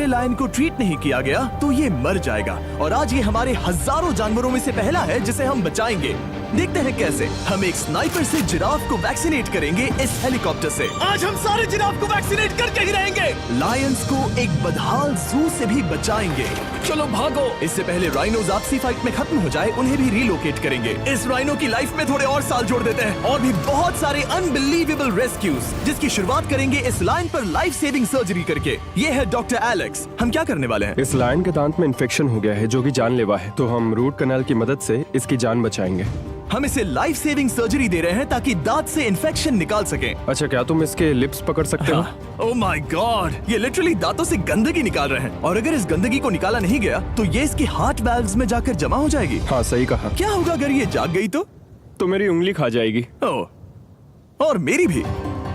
Lion को treat नहीं किया गया तो ये मर जाएगा। और आज ये हमारे हजारों जानवरों में से पहला है जिसे हम बचाएंगे। देखते हैं कैसे। हम एक स्नाइपर से जिराफ को वैक्सीनेट करेंगे इस हेलीकॉप्टर से। आज हम सारे जिराफ को वैक्सीनेट करके ही रहेंगे। लायंस को एक बदहाल जू से भी बचाएंगे। चलो भागो। इससे पहले राइनोज आपसी फाइट में खत्म हो जाए, उन्हें भी रिलोकेट करेंगे। इस राइनो की लाइफ में थोड़े और साल जोड़ देते हैं और भी बहुत सारे अनबिलीवेबल रेस्क्यूज, जिसकी शुरुआत करेंगे इस लायन पर लाइफ सेविंग सर्जरी करके। ये है डॉक्टर एलेक्स। हम क्या करने वाले हैं? इस लायन के दांत में इन्फेक्शन हो गया है जो कि जानलेवा है, तो हम रूट कैनाल की मदद से इसकी जान बचाएंगे। हम इसे लाइफ सेविंग सर्जरी दे रहे हैं ताकि दांत से इन्फेक्शन निकाल सकें। अच्छा, क्या तुम इसके लिप्स पकड़ सकते हो? ओह माय गॉड, ये लिटरली दांतों से गंदगी निकाल रहे हैं। और अगर इस गंदगी को निकाला नहीं गया तो ये इसके हार्ट वाल्व्स में जाकर जमा हो जाएगी। हाँ, सही कहा। क्या होगा अगर ये जाग गई तो मेरी उंगली खा जाएगी। ओह, और मेरी भी।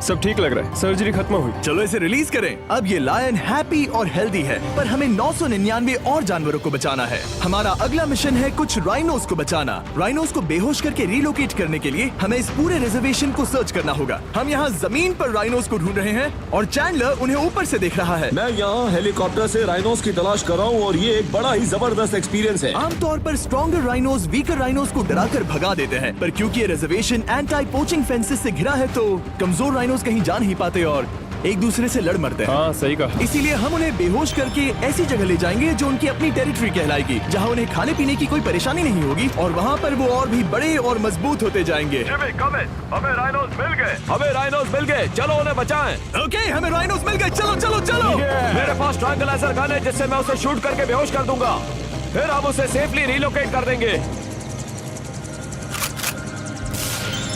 सब ठीक लग रहा है, सर्जरी खत्म हुई। चलो इसे रिलीज करें। अब ये लायन हैप्पी और हेल्दी है, पर हमें 999 और जानवरों को बचाना है। हमारा अगला मिशन है कुछ राइनोस को बचाना। राइनोस को बेहोश करके रिलोकेट करने के लिए हमें इस पूरे रिजर्वेशन को सर्च करना होगा। हम यहाँ जमीन पर राइनोस को ढूंढ रहे हैं और चैंडलर उन्हें ऊपर से देख रहा है। मैं यहाँ हेलीकॉप्टर से राइनोस की तलाश कर रहा हूँ और ये एक बड़ा ही जबरदस्त एक्सपीरियंस है। आमतौर पर स्ट्रॉन्गर राइनोस वीकर राइनोस को डराकर भगा देते हैं, पर क्योंकि ये रिजर्वेशन एंटी पोचिंग फेंसेस से घिरा है तो कमजोर राइनोस कहीं जा नहीं पाते और एक दूसरे से लड़ मरते हैं। हाँ, सही कहा। इसीलिए हम उन्हें बेहोश करके ऐसी जगह ले जाएंगे जो उनकी अपनी टेरिटरी कहलाएगी, जहाँ उन्हें खाने पीने की कोई परेशानी नहीं होगी और वहाँ पर वो और भी बड़े और मजबूत होते जाएंगे। हमें राइनोस मिल गए। हमें राइनोस मिल गए, चलो उन्हें बचाएं। ओके, हमें राइनोस मिल गए। चलो चलो चलो। मेरे पास ट्रैंगलाइजर गन है जिससे मैं उसे शूट करके बेहोश कर दूंगा, फिर हम उसे सेफली रिलोकेट कर देंगे।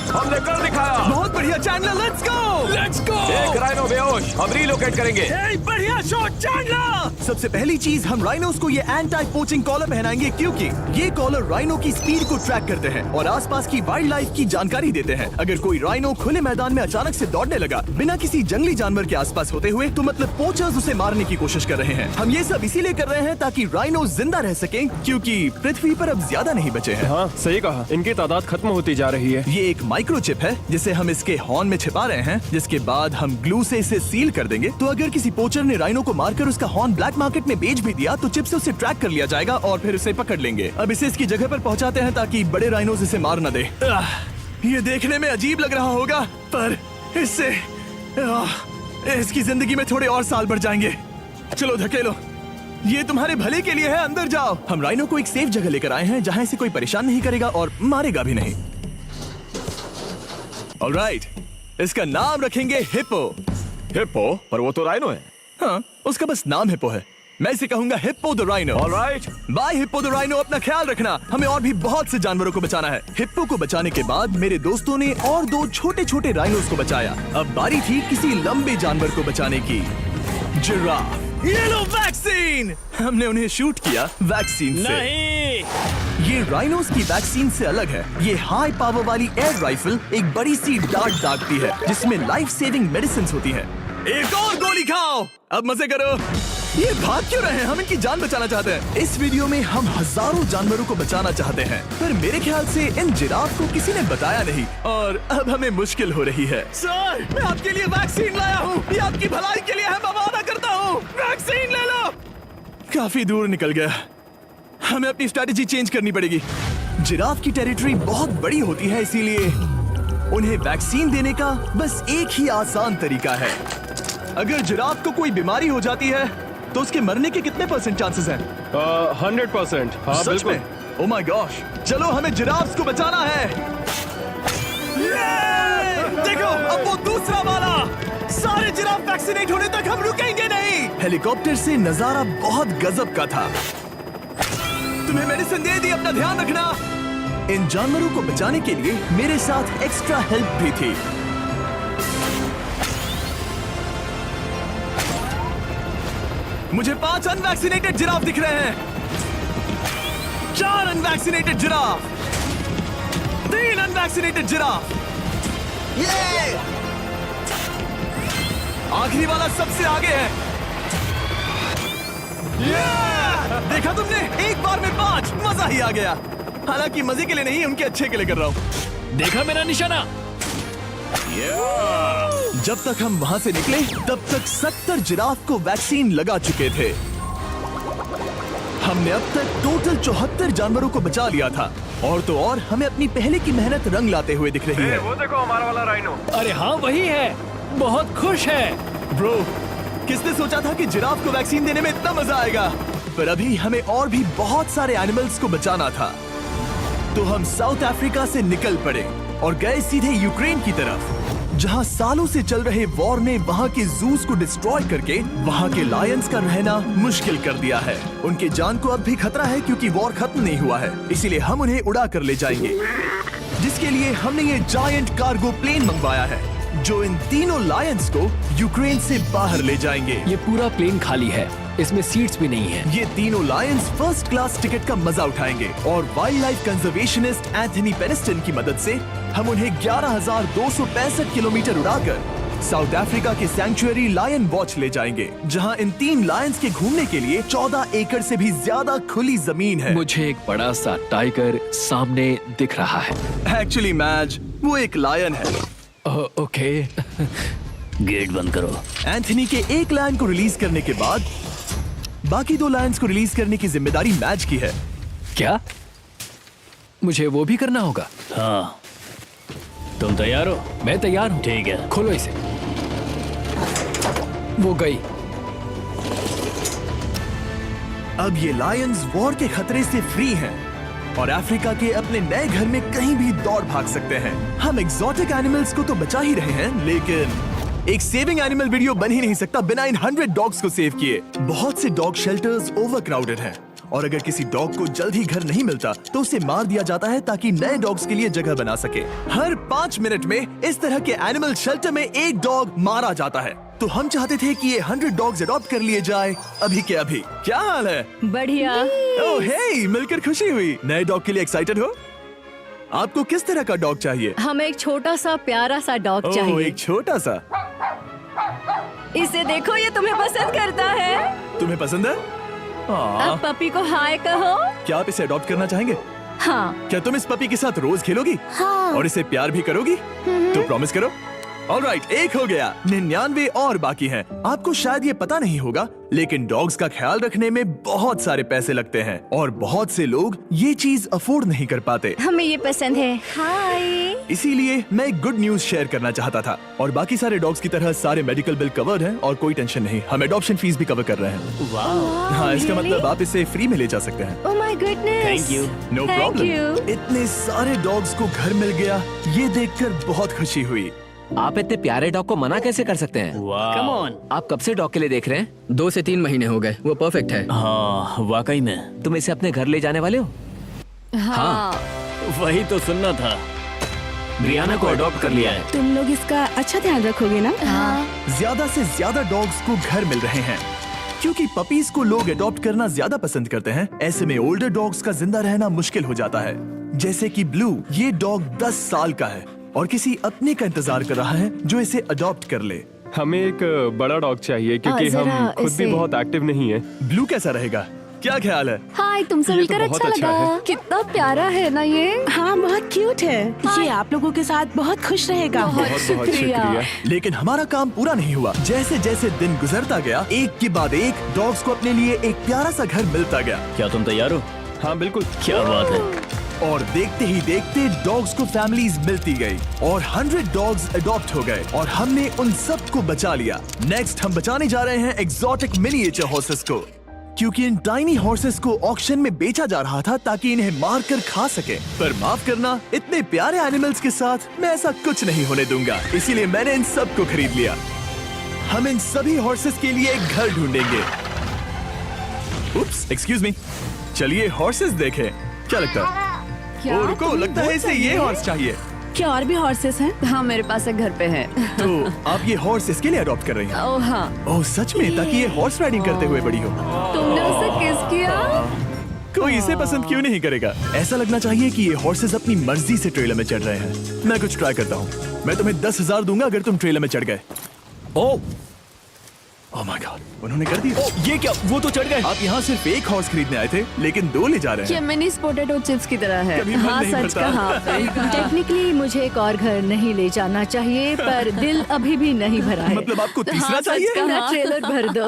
हमने कर दिखाया। बहुत बढ़िया चैंडलर, लेट्स गो। एक राइनो बेहोश, हम रिलोकेट करेंगे। बढ़िया शॉट चैंडलर। सबसे पहली चीज, हम राइनोस को ये एंटी पोचिंग कॉलर पहनाएंगे क्योंकि ये कॉलर राइनो की स्पीड को ट्रैक करते हैं और आसपास की वाइल्ड लाइफ की जानकारी देते हैं। अगर कोई राइनो खुले मैदान में अचानक से दौड़ने लगा बिना किसी जंगली जानवर के आसपास होते हुए, तो मतलब पोचर्स उसे मारने की कोशिश कर रहे हैं। हम ये सब इसीलिए कर रहे हैं ताकि राइनो जिंदा रह सकें, क्योंकि पृथ्वी पर अब ज्यादा नहीं बचे हैं। हाँ, सही कहा। इनकी तादाद खत्म होती जा रही है। ये एक माइक्रोचिप है जिसे हम इसके हॉर्न में छिपा रहे हैं, जिसके बाद हम ग्लू से इसे सील कर देंगे। तो अगर किसी पोचर ने राइनो को मारकर उसका हॉर्न ब्लैक मार्केट में बेच भी दिया तो चिप से उसे ट्रैक कर लिया जाएगा और फिर उसे पकड़ लेंगे। अब इसे इसकी जगह पर पहुंचाते हैं ताकि बड़े राइनोस इसे मार न दे। ये देखने में अजीब लग रहा होगा, पर इससे इसकी जिंदगी में थोड़े और साल बढ़ जाएंगे। चलो धकेलो, ये तुम्हारे भले के लिए है। अंदर जाओ। हम राइनो को एक सेफ जगह लेकर आए हैं जहाँ इसे कोई परेशान नहीं करेगा और मारेगा भी नहीं। ऑलराइट, इसका नाम रखेंगे हिप्पो। हिप्पो? पर वो तो राइनो है। हाँ, उसका बस नाम हिप्पो है। मैं इसे कहूंगा hippo the rhino. Alright. Bye hippo the rhino. अपना ख्याल रखना। हमें और भी बहुत से जानवरों को बचाना है। हिप्पो को बचाने के बाद मेरे दोस्तों ने और 2 छोटे छोटे राइनोस को बचाया। अब बारी थी किसी लंबे जानवर को बचाने की। जिराफ। ये लो वैक्सीन। हमने उन्हें शूट किया वैक्सीन से। नहीं। ये राइनोस की वैक्सीन से अलग है। ये हाई पावर वाली एयर राइफल एक बड़ी सी डार्ट दागती है जिसमें लाइफ सेविंग मेडिसिन होती है। एक और गोली खाओ, अब मजे करो। ये भाग क्यों रहे हैं? हम इनकी जान बचाना चाहते हैं। इस वीडियो में हम हजारों जानवरों को बचाना चाहते हैं, पर मेरे ख्याल से इन जिराफ को किसी ने बताया नहीं और अब हमें मुश्किल हो रही है। सर, मैं आपके लिए वैक्सीन लाया हूँ। ये आपकी भलाई के लिए है, मैं वादा करता हूँ। वैक्सीन ले लो। काफी दूर निकल गया। हमें अपनी स्ट्रैटेजी चेंज करनी पड़ेगी। जिराफ की टेरिटरी बहुत बड़ी होती है, इसीलिए उन्हें वैक्सीन देने का बस एक ही आसान तरीका है। अगर जिराफ को कोई बीमारी हो जाती है तो उसके मरने के कितने % चांसेस हैं? 100%। हाँ, सच बिल्कुल। में? Oh my gosh. चलो, हमें जिराफ्स को बचाना है। देखो, अब वो दूसरा वाला। सारे जिराफ वैक्सीनेट होने तक हम रुकेंगे नहीं। हेलीकॉप्टर से नजारा बहुत गजब का था। तुम्हें मेडिसिन दे दी, अपना ध्यान रखना। इन जानवरों को बचाने के लिए मेरे साथ एक्स्ट्रा हेल्प भी थी। मुझे 5 अनवैक्सीनेटेड जिराफ दिख रहे हैं। 4 अनवैक्सीनेटेड जिराफ। 3 unvaccinated giraffe. आखिरी वाला सबसे आगे है। देखा तुमने? एक बार में 5। मजा ही आ गया। हालांकि मजे के लिए नहीं, उनके अच्छे के लिए कर रहा हूँ। देखा मेरा निशाना? जब तक हम वहाँ से निकले तब तक 70 जिराफ को वैक्सीन लगा चुके थे। हमने अब तक टोटल 74 जानवरों को बचा लिया था। और तो और हमें अपनी पहले की मेहनत रंग लाते हुए दिख रही है। वो देखो हमारा वाला राइनो। अरे हाँ वही है, बहुत खुश है। ब्रो, किसने सोचा था कि जिराफ को वैक्सीन देने में इतना मजा आएगा। पर अभी हमें और भी बहुत सारे एनिमल्स को बचाना था। तो हम साउथ अफ्रीका से निकल पड़े और गए सीधे यूक्रेन की तरफ, जहां सालों से चल रहे वॉर ने वहां के जूस को डिस्ट्रॉय करके वहां के लायंस का रहना मुश्किल कर दिया है। उनके जान को अब भी खतरा है क्योंकि वॉर खत्म नहीं हुआ है, इसीलिए हम उन्हें उड़ा कर ले जाएंगे। जिसके लिए हमने ये जायंट कार्गो प्लेन मंगवाया है जो इन तीनों लायंस को यूक्रेन से बाहर ले जाएंगे। ये पूरा प्लेन खाली है, इसमेमें सीट्स भी नहीं है। ये तीनों लायंस फर्स्ट क्लास टिकट का मजा उठाएंगे और वाइल्ड लाइफ कंजर्वेशनिस्ट एंथनी पेनिस्टन की मदद से हम उन्हें 11,265 किलोमीटर उड़ाकर साउथ अफ्रीका के सैंक्चुअरी लायन वॉच ले जाएंगे, जहां इन 3 लायंस के घूमने के लिए 14 एकड़ से भी ज्यादा खुली जमीन है। मुझे एक बड़ा सा टाइगर सामने दिख रहा है। एक्चुअली मैच वो एक लायन है। ओके। गेट बंद करो। एंथनी के एक लायन को रिलीज करने के बाद बाकी 2 लायंस को रिलीज करने की जिम्मेदारी मैच की है। क्या मुझे वो भी करना होगा? हाँ, तुम तैयार हो? मैं तैयार हूँ। ठीक है। खोलो इसे। वो गई। अब ये लायंस वॉर के खतरे से फ्री हैं और अफ्रीका के अपने नए घर में कहीं भी दौड़ भाग सकते हैं। हम एक्सोटिक एनिमल्स को तो बचा ही रहे हैं, लेकिन एक सेविंग एनिमल वीडियो बन ही नहीं सकता बिना इन 100 डॉग्स को सेव किए। बहुत से डॉग शेल्टर्स ओवरक्राउडेड हैं और अगर किसी डॉग को जल्द ही घर नहीं मिलता तो उसे मार दिया जाता है ताकि नए डॉग्स के लिए जगह बना सके। हर 5 मिनट में इस तरह के एनिमल शेल्टर में एक डॉग मारा जाता है। तो हम चाहते थे कि ये 100 डॉग्स अडॉप्ट कर लिए जाए अभी के अभी। क्या हाल है? बढ़िया। ओह हे, मिलकर खुशी हुई। नए डॉग के लिए एक्साइटेड हो? आपको किस तरह का डॉग चाहिए? हमें एक छोटा सा प्यारा सा डॉग ओह, चाहिए। एक छोटा सा। इसे देखो, ये तुम्हें पसंद करता है। तुम्हें पसंद है? अब पपी को हाय कहो। क्या आप इसे अडॉप्ट करना चाहेंगे? हाँ। क्या तुम इस पपी के साथ रोज खेलोगी? हाँ। और इसे प्यार भी करोगी? तो प्रॉमिस करो। ऑलराइट, एक हो गया। 99 और बाकी हैं। आपको शायद ये पता नहीं होगा, लेकिन डॉग्स का ख्याल रखने में बहुत सारे पैसे लगते हैं और बहुत से लोग ये चीज अफोर्ड नहीं कर पाते। हमें ये पसंद है। हाय। इसीलिए मैं एक गुड न्यूज शेयर करना चाहता था। और बाकी सारे डॉग्स की तरह सारे मेडिकल बिल कवर्ड हैं और कोई टेंशन नहीं। हम एडॉप्शन फीस भी कवर कर रहे हैं। हाँ, इसका मतलब आप इसे फ्री में ले जा सकते हैं। Oh my goodness. Thank you. No Thank problem. you. इतने सारे डॉग्स को घर मिल गया, ये देखकर बहुत खुशी हुई। आप इतने प्यारे डॉग को मना कैसे कर सकते हैं? Come on. आप कब से डॉग के लिए देख रहे हैं? 2 से 3 महीने हो गए। वो परफेक्ट है। हाँ, वाकई में। तुम इसे अपने घर ले जाने वाले हो? हाँ। वही तो सुनना था। ब्रियाना को अडॉप्ट कर लिया है। तुम लोग इसका अच्छा ध्यान रखोगे ना? हाँ। ज्यादा से ज्यादा डॉग्स को घर मिल रहे हैं क्योंकि पपीज को लोग अडॉप्ट करना ज्यादा पसंद करते हैं। ऐसे में ओल्डर डॉग्स का जिंदा रहना मुश्किल हो जाता है। जैसे कि ब्लू, ये डॉग 10 साल का है और किसी अपने का इंतजार कर रहा है जो इसे अडॉप्ट कर ले। हमें एक बड़ा डॉग चाहिए क्योंकि जरा हम खुद भी इसे- बहुत एक्टिव नहीं है। ब्लू कैसा रहेगा? क्या ख्याल है? हाय, तुमसे ये तो मिलकर बहुत अच्छा अच्छा लगा। है। कितना प्यारा है ना ये। हाँ, बहुत क्यूट है। ये आप लोगों के साथ बहुत खुश रहेगा। बहुत बहुत शुक्रिया। लेकिन हमारा काम पूरा नहीं हुआ। जैसे जैसे दिन गुजरता गया, एक के बाद एक डॉग्स को अपने लिए एक प्यारा सा घर मिलता गया। क्या तुम तैयार हो? हाँ बिल्कुल। क्या बात है। और देखते ही देखते डॉग्स को फैमिलीज मिलती गई और 100 डॉग्स अडॉप्ट हो गए और हमने उन सब को बचा लिया। नेक्स्ट हम बचाने जा रहे हैं एक्सोटिक मिनिएचर हॉर्सेस को, क्योंकि इन टाइनी हॉर्सेस को ऑक्शन में बेचा जा रहा था ताकि इन्हें मार कर खा सके। पर माफ करना, इतने प्यारे एनिमल्स के साथ मैं ऐसा कुछ नहीं होने दूंगा। इसीलिए मैंने इन सब को खरीद लिया। हम इन सभी हॉर्सेस के लिए एक घर ढूंढेंगे। उप्स, एक्सक्यूज मी। चलिए हॉर्सेस देखें। क्या लगता है? क्या? ओ, रुको, तुम्हें लगता है वो इसे ये चाहिए? हॉर्स चाहिए। क्या और भी हॉर्सेस हैं? हाँ, मेरे पास एक घर पे है। तो आप ये हॉर्स इसके लिए अडॉप्ट कर रही हैं? ओह हाँ। ओह सच में? ताकि ये हॉर्स राइडिंग करते हुए बड़ी हो। तुमने उसे किस किया? कोई इसे पसंद क्यों नहीं करेगा? ऐसा लगना चाहिए कि ये हॉर्सेस अपनी मर्जी से ट्रेलर में चढ़ रहे हैं। मैं कुछ ट्राई करता हूँ। मैं तुम्हें 10,000 दूंगा अगर तुम ट्रेलर में चढ़ गए। ओ, ओह माय गॉड, उन्होंने कर दिया। ये क्या, वो तो चढ़ गए। आप यहाँ सिर्फ एक हॉर्स खरीदने आए थे, लेकिन 2 ले जा रहे ये हैं। मिनी पोटैटो चिप्स की तरह है। कभी मन हाँ, नहीं सच भरता। कहा। टेक्निकली मुझे एक और घर नहीं ले जाना चाहिए, पर दिल अभी भी नहीं भरा है। मतलब आपको तीसरा हाँ, सच चाहिए? कहा, ट्रेलर भर दो।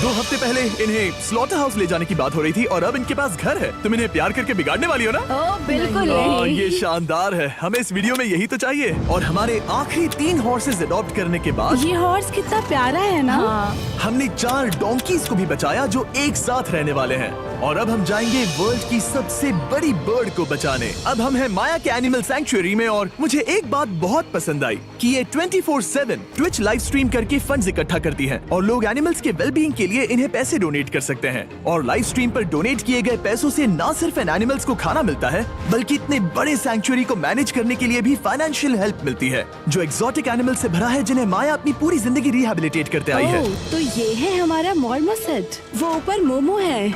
2 हफ्ते पहले इन्हें स्लॉटर हाउस ले जाने की बात हो रही थी और अब इनके पास घर है। तुम इन्हें प्यार करके बिगाड़ने वाली हो ना? ओह बिल्कुल ओह, नहीं। ये शानदार है। हमें इस वीडियो में यही तो चाहिए। और हमारे आखिरी 3 हॉर्सेस अडॉप्ट करने के बाद ये हॉर्स कितना प्यारा है ना। हाँ, हमने 4 डोंकीज को भी बचाया जो एक साथ रहने वाले हैं। और अब हम जाएंगे वर्ल्ड की सबसे बड़ी बर्ड को बचाने। अब हम हैं माया के एनिमल सैंक्चुअरी में और मुझे एक बात बहुत पसंद आई कि ये 24/7 ट्विच लाइव स्ट्रीम करके फंड्स इकट्ठा करती हैं और लोग एनिमल्स के वेलबींग के लिए इन्हें पैसे डोनेट कर सकते हैं। और लाइव स्ट्रीम पर डोनेट किए गए पैसों से न सिर्फ इन एनिमल्स को खाना मिलता है, बल्कि इतने बड़े सैंक्चुअरी को मैनेज करने के लिए भी फाइनेंशियल हेल्प मिलती है, जो एक्सोटिक एनिमल से भरा है जिन्हें माया अपनी पूरी जिंदगी रिहेबिलिटेट करते आई है। ओह, तो ये है हमारा मॉर्मोसेट। वो ऊपर मोमो है।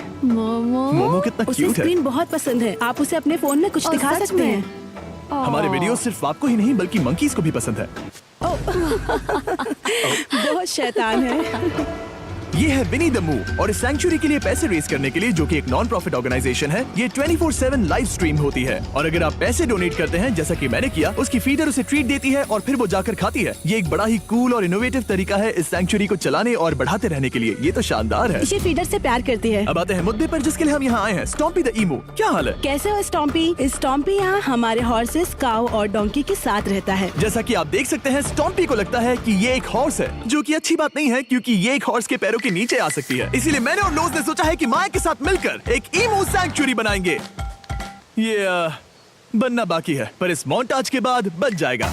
मोमो कितना उसे क्यूट है। स्क्रीन बहुत पसंद है। आप उसे अपने फोन में कुछ और दिखा सच सकते में? हैं। हमारे वीडियो सिर्फ आपको ही नहीं बल्कि मंकीज को भी पसंद है। बहुत शैतान है। ये है विनी द मू और इस सैंक्चुअरी के लिए पैसे रेज करने के लिए, जो कि एक नॉन प्रॉफिट ऑर्गेनाइजेशन है, ये 24/7 लाइव स्ट्रीम होती है। और अगर आप पैसे डोनेट करते हैं, जैसा कि मैंने किया, उसकी फीडर उसे ट्रीट देती है और फिर वो जाकर खाती है। ये एक बड़ा ही कूल और इनोवेटिव तरीका है इस सैंक्चुअरी को चलाने और बढ़ाते रहने के लिए। ये तो शानदार है। ये फीडर से प्यार करती है। अब आते हैं मुद्दे पर जिसके लिए हम यहाँ आए हैं, स्टॉम्पी द ईमू। क्या हाल है? कैसे हो स्टॉम्पी? स्टॉम्पी यहाँ हमारे हॉर्सेस, काऊ और डोंकी के साथ रहता है। जैसा कि आप देख सकते हैं, स्टॉम्पी को लगता है कि ये एक हॉर्स है, जो कि अच्छी बात नहीं है क्योंकि ये एक हॉर्स के पैरों के नीचे आ सकती है। इसीलिए मैंने और लोज ने सोचा है कि माया के साथ मिलकर एक ईमू सैंक्चुअरी बनाएंगे। ये बनना बाकी है, पर इस मोन्टाज के बाद बन जाएगा।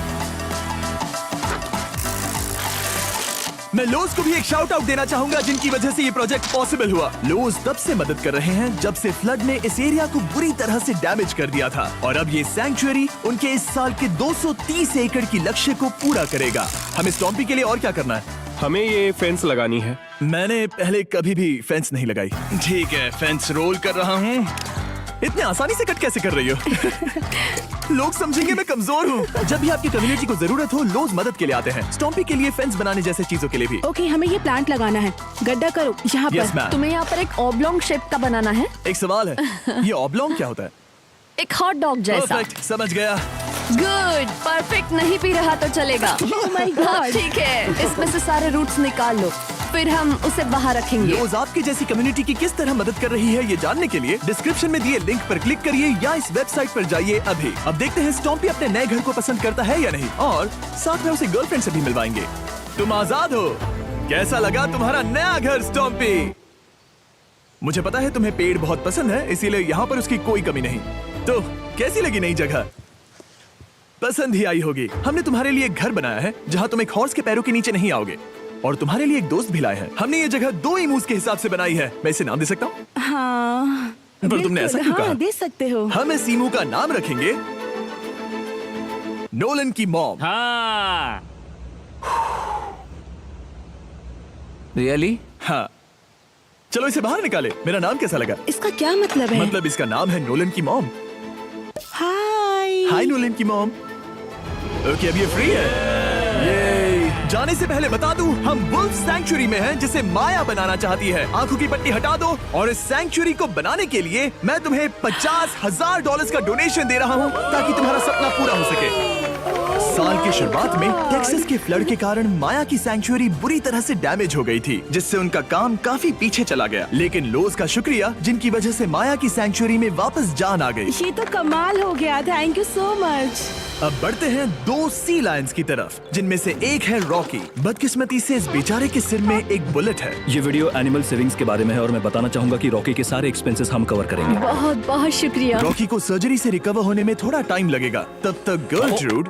मैं लोज को भी एक शाउट आउट देना चाहूंगा, जिनकी वजह से ये प्रोजेक्ट पॉसिबल हुआ। लोज तब से मदद कर रहे हैं जब से फ्लड ने इस एरिया को बुरी तरह से डैमेज कर दिया था, और अब ये सैंक्चुअरी उनके इस साल के 230 एकड़ की लक्ष्य को पूरा करेगा। हमें स्टॉम्पी के लिए और क्या करना है? हमें ये फेंस लगानी है। मैंने पहले कभी भी फेंस नहीं लगाई। ठीक है, फेंस रोल कर रहा हूँ। इतने आसानी से कट कैसे कर रही हो? लोग समझेंगे मैं कमजोर हूँ। जब भी आपकी कम्युनिटी को जरूरत हो, लोग मदद के लिए आते हैं। स्टॉम्पी के लिए फेंस बनाने जैसे चीजों के लिए भी। ओके, हमें ये प्लांट लगाना है। गड्ढा करो यहाँ यस पर। मैम। तुम्हें यहाँ पर एक ऑब्लोंग शेप का बनाना है, एक सवाल है, ये ऑब्लोंग क्या होता है? एक हॉट डॉग जैसा। परफेक्ट, समझ गया। गुड, परफेक्ट नहीं पी रहा तो चलेगा। Oh my God. हाँ, ठीक है, इसमें से सारे रूट्स निकाल लो, फिर हम उसे बाहर रखेंगे। लोज आपकी जैसी कम्युनिटी की किस तरह मदद कर रही है, ये जानने के लिए डिस्क्रिप्शन में दिए लिंक पर क्लिक करिए या इस वेबसाइट पर जाइए अभी। अब देखते हैं स्टॉम्पी अपने नए घर को पसंद करता है या नहीं, और साथ में उसे गर्लफ्रेंड से भी मिलवाएंगे। तुम आजाद हो। कैसा लगा तुम्हारा नया घर स्टॉम्पी? मुझे पता है तुम्हें पेड़ बहुत पसंद है, इसीलिए यहाँ पर उसकी कोई कमी नहीं। तो कैसी लगी नई जगह? पसंद ही आई होगी। हमने तुम्हारे लिए एक घर बनाया है जहाँ तुम एक हॉर्स के पैरों के नीचे नहीं आओगे, और तुम्हारे लिए एक दोस्त भी लाए हैं। हमने ये जगह 2 इमूस के हिसाब से बनाई है। मैं इसे नाम दे सकता हूँ? हाँ, पर तुमने ऐसा क्यों कहा? हाँ, दे सकते हो। हम इस ईमू का नाम रखेंगे नोलन की मॉम। हाँ। रियली? हाँ, चलो इसे बाहर निकाले। मेरा नाम कैसा लगा? इसका क्या मतलब है? मतलब इसका नाम है नोलन की मॉम। हाय। हाय नोलन की मॉम। ओके, अब ये फ्री है। ये जाने से पहले बता दूं, हम वुल्फ सैंक्चुअरी में हैं, जिसे माया बनाना चाहती है। आंखों की पट्टी हटा दो, और इस सैंक्चुअरी को बनाने के लिए मैं तुम्हें $50,000 का डोनेशन दे रहा हूं, ताकि तुम्हारा सपना पूरा हो सके। साल की शुरुआत में टेक्सास के फ्लड के कारण माया की सैंक्चुअरी बुरी तरह से डैमेज हो गई थी, जिससे उनका काम काफी पीछे चला गया। लेकिन लोज का शुक्रिया, जिनकी वजह से माया की सैंक्चुअरी में वापस जान आ गई। ये तो कमाल हो गया। Thank you so much. अब बढ़ते हैं 2 सी लायंस की तरफ, जिनमें से एक है रॉकी। बदकिस्मती से इस बेचारे के सिर में एक बुलेट है। ये वीडियो एनिमल सेविंग्स के बारे में है और मैं बताना चाहूंगा कि रॉकी के सारे एक्सपेंसेस हम कवर करेंगे। बहुत बहुत शुक्रिया। रॉकी को सर्जरी से रिकवर होने में थोड़ा टाइम लगेगा। तब तक गर्लट्रूड,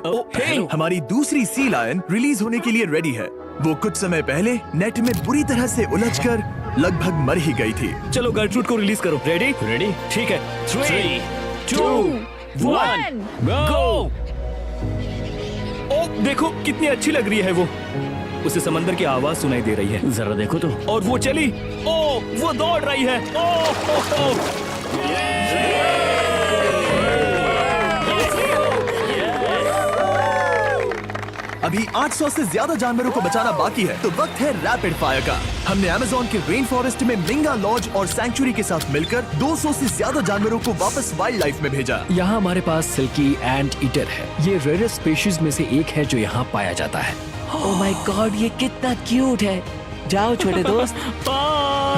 हमारी दूसरी सी लायन, रिलीज होने के लिए रेडी है। वो कुछ समय पहले नेट में बुरी तरह से उलझकर लगभग मर ही गई थी। चलो गर्लफ्रूड को रिलीज करो। रेडी? रेडी? ठीक है। 3, 2, 1, गो! ओ, देखो कितनी अच्छी लग रही है वो। उसे समंदर की आवाज सुनाई दे रही है। जरा देखो तो। और वो चली। ओ, वो दौड़ रही है। ओ, अभी 800 से ज्यादा जानवरों को बचाना बाकी है, तो वक्त है रैपिड फायर का। हमने अमेज़न के रेन फॉरेस्ट में मिंगा लॉज और सैंक्चुरी के साथ मिलकर 200 से ज्यादा जानवरों को वापस वाइल्ड लाइफ में भेजा। यहाँ हमारे पास सिल्की एंट ईटर है। ये रेयर स्पीशीज में से एक है जो यहाँ पाया जाता है। ओह माय गॉड, ये कितना क्यूट है। जाओ छोटे दोस्त।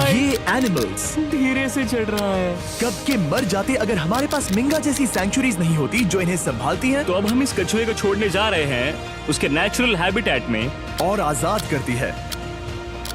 ये एनिमल्स धीरे से चढ़ रहा है। कब के मर जाते अगर हमारे पास मिंगा जैसी सैंक्चुरीज नहीं होती जो इन्हें संभालती हैं तो अब हम इस कछुए को छोड़ने जा रहे हैं उसके नेचुरल हैबिटेट में और आजाद करती है।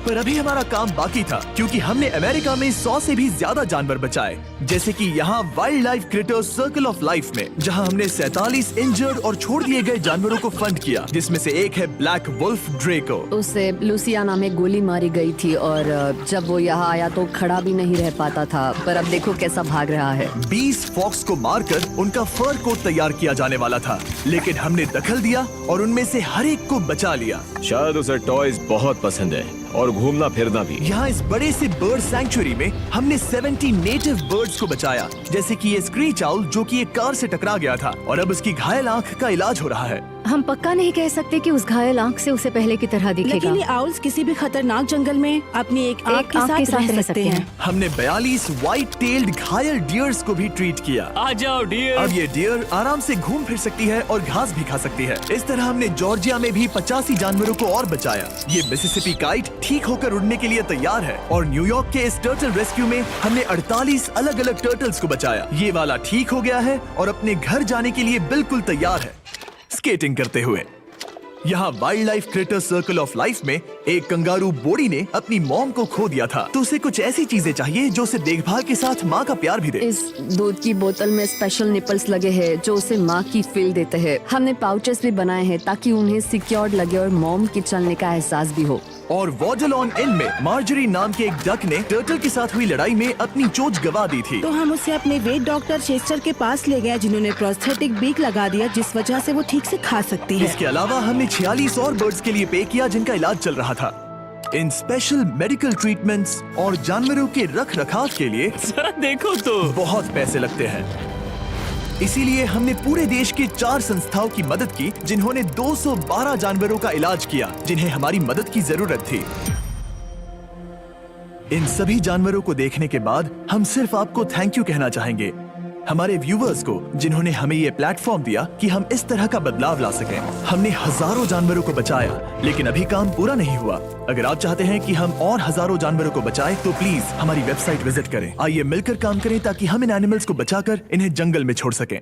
पर अभी हमारा काम बाकी था, क्योंकि हमने अमेरिका में 100 से भी ज्यादा जानवर बचाए, जैसे कि यहाँ wild life creators circle of life में, जहाँ हमने 47 इंजर्ड और छोड़ दिए गए जानवरों को फंड किया, जिसमें से एक है ब्लैक वुल्फ ड्रेको। उसे लुसियाना में गोली मारी गई थी और जब वो यहाँ आया तो खड़ा भी नहीं रह पाता था, पर अब देखो कैसा भाग रहा है। 20 फॉक्स को मारकर उनका फर कोट तैयार किया जाने वाला था, लेकिन हमने दखल दिया और उनमें से हर एक को बचा लिया। शायद उसे टॉयज बहुत पसंद है और घूमना फिरना भी। यहाँ इस बड़े से बर्ड सैंक्चुरी में हमने 70 नेटिव बर्ड्स को बचाया, जैसे कि ये स्क्रीच आउल जो कि एक कार से टकरा गया था और अब उसकी घायल आंख का इलाज हो रहा है। हम पक्का नहीं कह सकते कि उस घायल आंख से उसे पहले की तरह दिखेगा। लेकिन ये आउल्स किसी भी खतरनाक जंगल में अपनी एक आंख के साथ रह सकते हैं। हमने 42 व्हाइट टेल्ड घायल डियर्स को भी ट्रीट किया। आ जाओ डियर। अब ये डियर आराम से घूम फिर सकती है और घास भी खा सकती है। इस तरह हमने जॉर्जिया में भी 85 जानवरों को और बचाया। ये मिसिसिपी काइट ठीक होकर उड़ने के लिए तैयार है और न्यूयॉर्क के इस टर्टल रेस्क्यू में हमने 48 अलग अलग टर्टल्स को बचाया। ये वाला ठीक हो गया है और अपने घर जाने के लिए बिल्कुल तैयार है स्केटिंग करते हुए। यहाँ wild life creator circle of life में एक कंगारू बोडी ने अपनी मॉम को खो दिया था, तो उसे कुछ ऐसी चीजें चाहिए जो उसे देखभाल के साथ माँ का प्यार भी दे। इस दूध की बोतल में स्पेशल निपल्स लगे हैं जो उसे माँ की फील देते हैं। हमने पाउचेस भी बनाए हैं ताकि उन्हें सिक्योर्ड लगे और मॉम के चलने का एहसास भी हो। और वॉडलॉन इन में मार्जरी नाम के एक डक ने टर्टल के साथ हुई लड़ाई में अपनी चोंच गवा दी थी, तो हम उसे अपने वेट डॉक्टर चेस्टर के पास ले गए, जिन्होंने प्रोस्थेटिक बीक लगा दिया, जिस वजह से वो ठीक से खा सकती है। इसके अलावा हमने 46 और बर्ड्स के लिए पे किया जिनका इलाज चल रहा था। इन स्पेशल मेडिकल ट्रीटमेंट्स और जानवरों के रख रखाव के लिए जरा देखो तो बहुत पैसे लगते हैं। इसीलिए हमने पूरे देश के 4 संस्थाओं की मदद की जिन्होंने 212 जानवरों का इलाज किया जिन्हें हमारी मदद की जरूरत थी। इन सभी जानवरों को देखने के बाद हम सिर्फ आपको थैंक यू कहना चाहेंगे, हमारे व्यूवर्स को जिन्होंने हमें ये प्लेटफॉर्म दिया कि हम इस तरह का बदलाव ला सकें। हमने हजारों जानवरों को बचाया, लेकिन अभी काम पूरा नहीं हुआ। अगर आप चाहते हैं कि हम और हजारों जानवरों को बचाएं, तो प्लीज हमारी वेबसाइट विजिट करें। आइए मिलकर काम करें ताकि हम इन एनिमल्स को बचाकर इन्हें जंगल में छोड़ सकें।